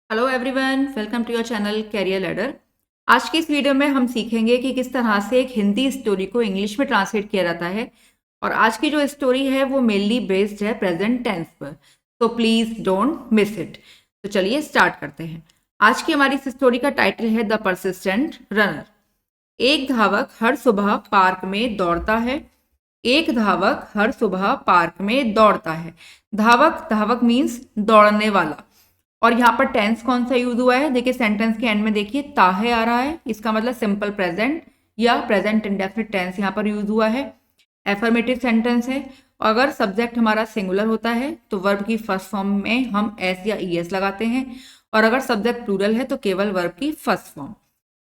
Hello everyone, welcome to your channel career ladder. आज की इस वीडियो में हम सीखेंगे कि किस तरह से एक हिंदी स्टोरी को इंग्लिश में ट्रांसलेट किया जाता है। और आज की जो स्टोरी है वो मेनली बेस्ड है प्रेजेंट टेंस पर, तो प्लीज डोंट मिस इट। तो चलिए स्टार्ट करते हैं। आज की हमारी इस स्टोरी का टाइटल है द परसिस्टेंट रनर। एक धावक हर सुबह पार्क में दौड़ता है। एक धावक हर सुबह पार्क में दौड़ता है। धावक धावक मीन्स दौड़ने वाला। और यहाँ पर टेंस कौन सा यूज हुआ है, देखिए सेंटेंस के एंड में देखिए ताहे आ रहा है, इसका मतलब सिंपल प्रेजेंट या प्रेजेंट इंडेफिनिट टेंस यहाँ पर यूज हुआ है। एफर्मेटिव सेंटेंस है। अगर सब्जेक्ट हमारा सिंगुलर होता है तो वर्ब की फर्स्ट फॉर्म में हम एस या ई एस लगाते हैं, और अगर सब्जेक्ट प्लूरल है तो केवल वर्ब की फर्स्ट फॉर्म।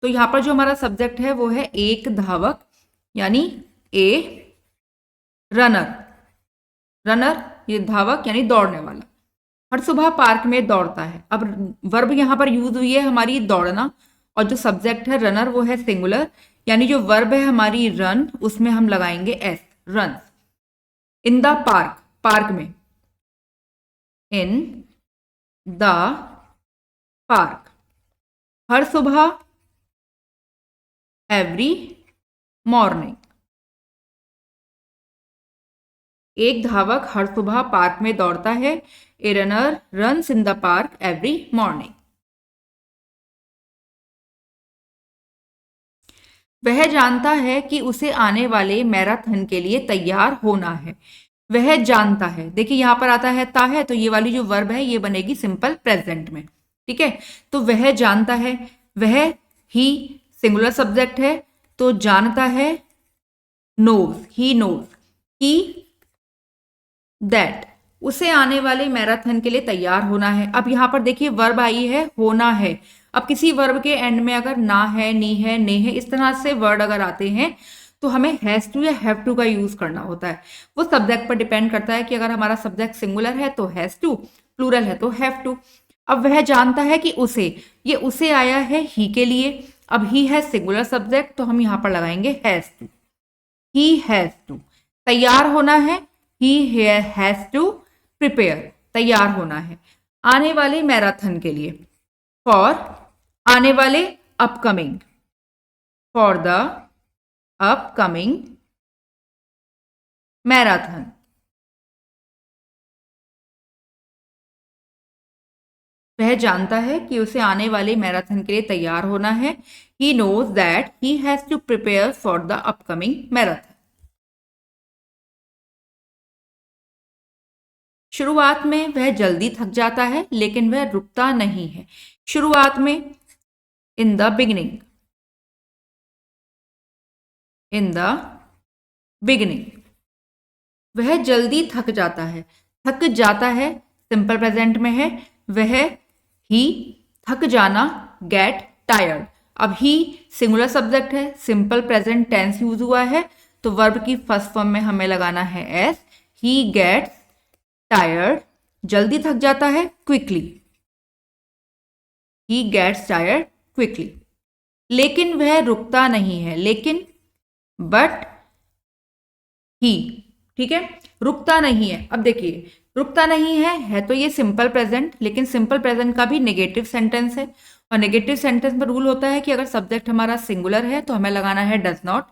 तो यहाँ पर जो हमारा सब्जेक्ट है वो है एक धावक, यानी ए रनर। रनर ये धावक यानी दौड़ने वाला, हर सुबह पार्क में दौड़ता है। अब वर्ब यहाँ पर यूज हुई है हमारी दौड़ना, और जो सब्जेक्ट है रनर वो है सिंगुलर, यानी जो वर्ब है हमारी रन उसमें हम लगाएंगे S, run. In the park, park में, इन द पार्क, हर सुबह, एवरी मॉर्निंग। एक धावक हर सुबह पार्क में दौड़ता है। A runner runs in the park every morning. वह जानता है कि उसे आने वाले मैराथन के लिए तैयार होना है। वह जानता है, देखिए यहां पर आता है ता है, तो ये वाली जो वर्ब है ये बनेगी सिंपल प्रेजेंट में। ठीक है, तो वह जानता है, वह ही सिंगुलर सब्जेक्ट है, तो जानता है knows, he knows, he that उसे आने वाले मैराथन के लिए तैयार होना है। अब यहां पर देखिए वर्ब आई है होना है। अब किसी वर्ब के एंड में अगर ना है, नी है, ने है, इस तरह से वर्ड अगर आते हैं तो हमें हैज टू या हैव टू का यूज करना होता है। वो सब्जेक्ट पर डिपेंड करता है कि अगर हमारा सब्जेक्ट सिंगुलर है तो हैज टू, प्लूरल है तो हैव टू। अब वह जानता है कि उसे, ये उसे आया है ही के लिए। अब ही है सिंगुलर सब्जेक्ट, तो हम यहां पर लगाएंगे has to, he has to. तैयार होना है, ही हैज टू प्रिपेयर, तैयार होना है आने वाले मैराथन के लिए। फॉर, आने वाले, upcoming, for the upcoming marathon. वह जानता है कि उसे आने वाले मैराथन के लिए तैयार होना है। He knows that he has to prepare for the upcoming marathon. शुरुआत में वह जल्दी थक जाता है लेकिन वह रुकता नहीं है। शुरुआत में, इन the beginning, in the beginning. वह जल्दी थक जाता है, थक जाता है सिंपल प्रेजेंट में है। वह ही, थक जाना, गेट टायर्ड। अब ही सिंगुलर सब्जेक्ट है, सिंपल प्रेजेंट टेंस यूज हुआ है, तो वर्ब की फर्स्ट फॉर्म में हमें लगाना है एस। ही गेट्स टायर्ड, जल्दी थक जाता है, quickly, he gets tired quickly. लेकिन वह रुकता नहीं है, लेकिन, बट ही, ठीक है, रुकता नहीं है। अब देखिए रुकता नहीं है तो ये सिंपल प्रेजेंट, लेकिन सिंपल प्रेजेंट का भी नेगेटिव सेंटेंस है, और नेगेटिव सेंटेंस में रूल होता है कि अगर सब्जेक्ट हमारा सिंगुलर है तो हमें लगाना है डज नॉट,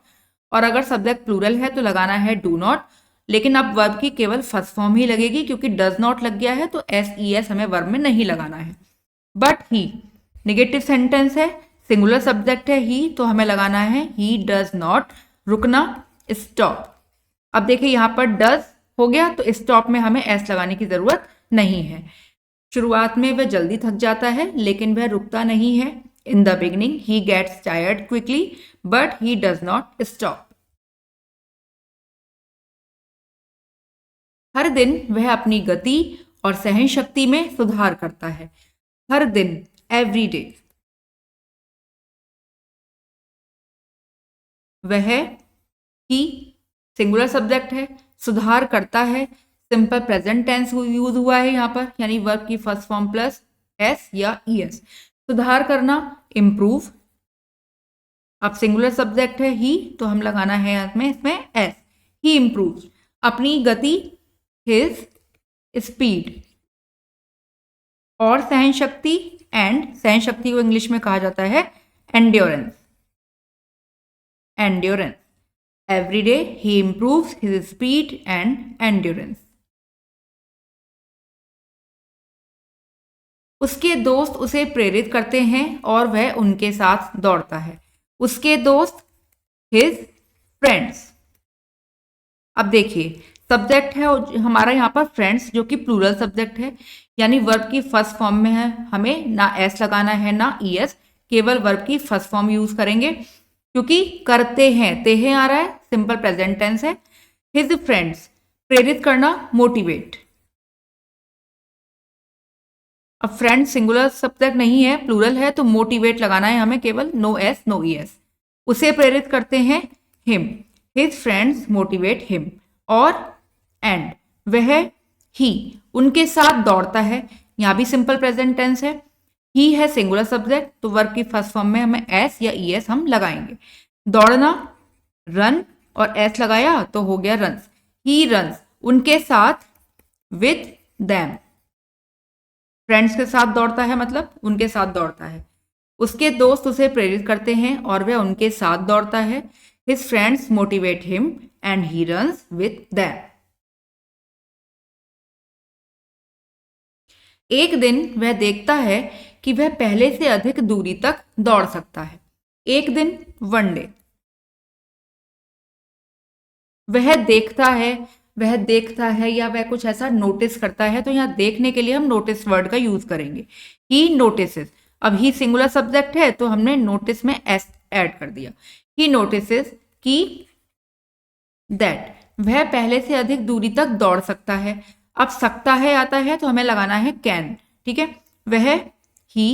और अगर सब्जेक्ट प्लूरल है तो लगाना है डू नॉट। लेकिन अब वर्ब की केवल फर्स्ट फॉर्म ही लगेगी, क्योंकि डज नॉट लग गया है तो एस ई एस हमें वर्ब में नहीं लगाना है। बट ही नेगेटिव सेंटेंस है, सिंगुलर सब्जेक्ट है ही, तो हमें लगाना है ही डज नॉट, रुकना, स्टॉप। अब देखिए यहां पर डज हो गया तो स्टॉप में हमें एस लगाने की जरूरत नहीं है। शुरुआत में वह जल्दी थक जाता है लेकिन वह रुकता नहीं है। इन द बिगिनिंग ही gets tired quickly but he does not stop. हर दिन वह अपनी गति और सहन शक्ति में सुधार करता है। हर दिन, एवरी डे। वह, ही सिंगुलर सब्जेक्ट है, सुधार करता है, सिंपल प्रेजेंट टेंस यूज हुआ है यहाँ पर, यानी वर्ब की फर्स्ट फॉर्म प्लस एस या ई एस। सुधार करना, इम्प्रूव। अब सिंगुलर सब्जेक्ट है ही, तो हम लगाना है इसमें एस। ही इम्प्रूव अपनी गति, हिज स्पीड, और सहन शक्ति, एंड सहन शक्ति को इंग्लिश में कहा जाता है endurance. Endurance, every day he improves his speed and endurance. उसके दोस्त उसे प्रेरित करते हैं और वह उनके साथ दौड़ता है। उसके दोस्त, हिज फ्रेंड्स। अब देखिए, सब्जेक्ट है हमारा यहाँ पर फ्रेंड्स, जो कि प्लूरल सब्जेक्ट है, यानी वर्ब की फर्स्ट फॉर्म में है, हमें ना एस लगाना है ना ईएस, केवल वर्ब की फर्स्ट फॉर्म यूज करेंगे क्योंकि करते हैं, तेहे आ रहा है, सिंपल प्रेजेंट टेंस है। हिज फ्रेंड्स, प्रेरित करना, मोटिवेट। अब फ्रेंड सिंगुलर सब्जेक्ट नहीं है, प्लूरल है, तो मोटिवेट लगाना है हमें, केवल नो एस नो ईएस। उसे प्रेरित करते हैं, him, his friends motivate him. और एंड, वह, ही, उनके साथ दौड़ता है, यहां भी सिंपल प्रेजेंट टेंस है। ही है सिंगुलर सब्जेक्ट, तो वर्ब की फर्स्ट फॉर्म में हमें एस या ईएस हम लगाएंगे। दौड़ना, रन, और एस लगाया तो हो गया रन्स। ही रन्स, उनके साथ, विद देम। फ्रेंड्स के साथ दौड़ता है मतलब उनके साथ दौड़ता है। उसके दोस्त उसे प्रेरित करते हैं और वह उनके साथ दौड़ता है। His friends motivate him and he runs with them. एक दिन वह देखता है कि वह पहले से अधिक दूरी तक दौड़ सकता है। एक दिन, वन डे। वह देखता है या वह कुछ ऐसा नोटिस करता है, तो यहाँ देखने के लिए हम नोटिस वर्ड का यूज करेंगे। ही नोटिसेस, अब ही सिंगुलर सब्जेक्ट है तो हमने नोटिस में एस ऐड कर दिया। ही नोटिसेस कि दैट, वह पहले से अधिक दूरी तक दौड़ सकता है। अब सकता है आता है तो हमें लगाना है कैन, ठीक है। वह, ही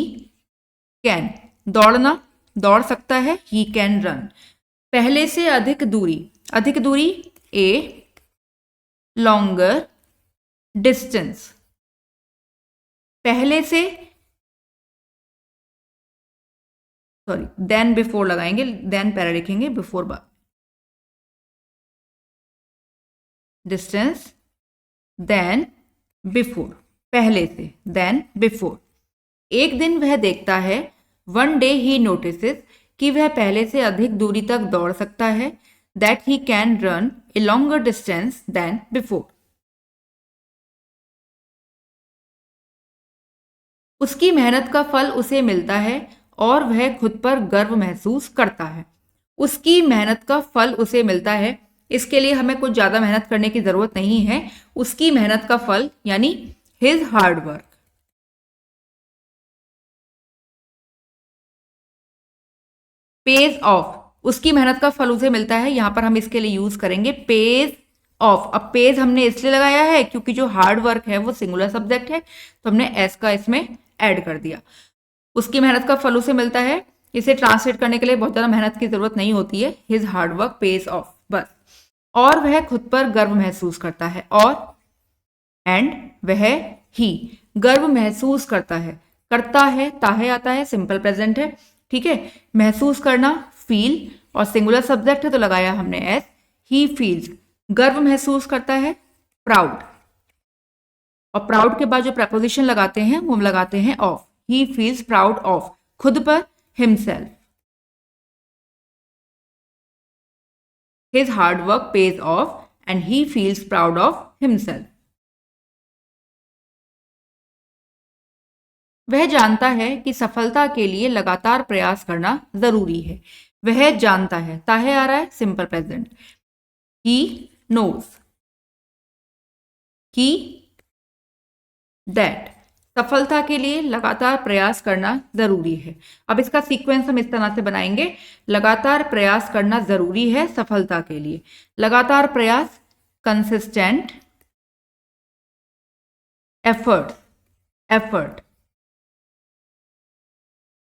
कैन, दौड़ना, दौड़ सकता है, ही कैन रन। पहले से अधिक दूरी, ए लॉन्गर डिस्टेंस। पहले से, सॉरी देन बिफोर लगाएंगे, देन पहले लिखेंगे, बिफोर बाद। डिस्टेंस, देन बिफोर, पहले से, देन बिफोर। एक दिन वह देखता है, वन डे ही नोटिसेस, कि वह पहले से अधिक दूरी तक दौड़ सकता है, that he can run a longer distance than before. उसकी मेहनत का फल उसे मिलता है और वह खुद पर गर्व महसूस करता है। उसकी मेहनत का फल उसे मिलता है, इसके लिए हमें कुछ ज्यादा मेहनत करने की जरूरत नहीं है। उसकी मेहनत का फल यानी his hard work. Page of, उसकी मेहनत का फल उसे मिलता है, यहां पर हम इसके लिए यूज करेंगे पेज ऑफ। अब पेज हमने इसलिए लगाया है क्योंकि जो हार्ड वर्क है वो सिंगुलर सब्जेक्ट है, तो हमने एस का इसमें ऐड कर दिया। उसकी मेहनत का फल उसे मिलता है, इसे ट्रांसलेट करने के लिए बहुत ज्यादा मेहनत की जरूरत नहीं होती है, his hard work page of, बस। और वह खुद पर गर्व महसूस करता है, और एंड वह, ही, गर्व महसूस करता है, ताहे आता है, सिंपल प्रेजेंट है, ठीक है। महसूस करना, फील, और सिंगुलर सब्जेक्ट है तो लगाया हमने एस। ही फील्स, गर्व महसूस करता है, प्राउड, और प्राउड के बाद जो प्रपोजिशन लगाते हैं वो हम लगाते हैं of. He feels proud of, खुद पर, himself. His hard work page of and he feels proud of himself. वह जानता है कि सफलता के लिए लगातार प्रयास करना जरूरी है। वह जानता है, ताहे आ रहा है, simple present. He knows, he that, सफलता के लिए लगातार प्रयास करना जरूरी है। अब इसका सीक्वेंस हम इस तरह से बनाएंगे, लगातार प्रयास करना जरूरी है सफलता के लिए। लगातार प्रयास, कंसिस्टेंट एफर्ट।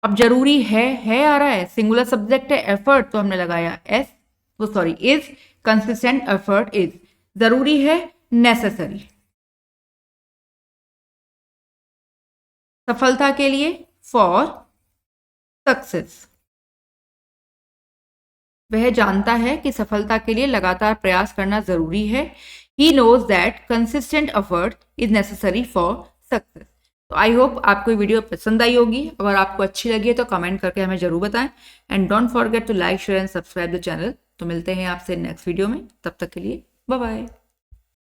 अब जरूरी है आ रहा है, सिंगुलर सब्जेक्ट है, एफर्ट, तो हमने लगाया एस, वो sorry is, consistent effort is. जरूरी है, नेसेसरी। सफलता के लिए, फॉर सक्सेस। वह जानता है कि सफलता के लिए लगातार प्रयास करना जरूरी है। He knows that consistent effort is necessary for success. तो आई होप आपको ये वीडियो पसंद आई होगी। अगर आपको अच्छी लगी है तो कमेंट करके हमें ज़रूर बताएं and don't forget to like share and subscribe the channel. तो मिलते हैं आपसे नेक्स्ट वीडियो में, तब तक के लिए बाय बाय।